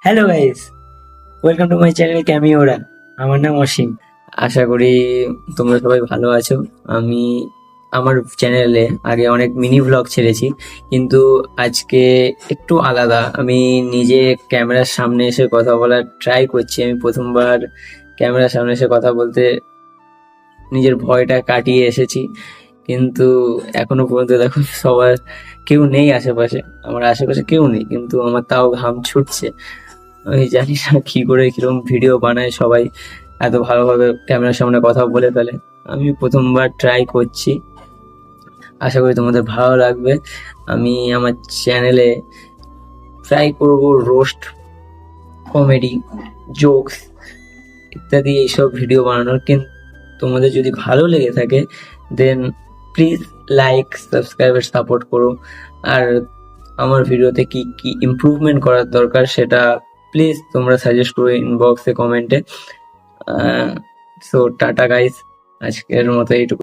Hello guys, welcome to my channel ক্যামিওরা। আমার নাম অসীম। আশা করি তোমরা সবাই ভালো আছো। আমি আমার চ্যানেলে আগে অনেক মিনি ভ্লগ ছেড়েছি, কিন্তু আজকে একটু আলাদা। আমি নিজে ক্যামেরার সামনে এসে কথা বলার ট্রাই করছি। আমি প্রথমবার ক্যামেরার সামনে এসে কথা বলতে নিজের ভয়টা কাটিয়ে এসেছি, কিন্তু এখনো পর্যন্ত দেখো সবার কেউ নেই আশেপাশে। আমার আশেপাশে কেউ নেই, কিন্তু আমার তাও ঘাম ছুটছে। আমি জানি না কি করে কিরকম ভিডিও বানায় সবাই, এত ভালোভাবে ক্যামেরার সামনে কথা বলে ফেলে। আমি প্রথমবার ট্রাই করছি, আশা করি তোমাদের ভালো লাগবে। আমি আমার চ্যানেলে ট্রাই করব রোস্ট, কমেডি, জোকস ইত্যাদি এইসব ভিডিও বানানোর। কিন্তু তোমাদের যদি ভালো লেগে থাকে দেন প্লিজ লাইক, সাবস্ক্রাইব আর সাপোর্ট করো। আর আমার ভিডিওতে কি কি ইমপ্রুভমেন্ট করার দরকার সেটা প্লিজ তোমরা সাজেস্ট করো ইনবক্সে, কমেন্টে। সো টাটা গাইস, আজকের মতো এইটুকু।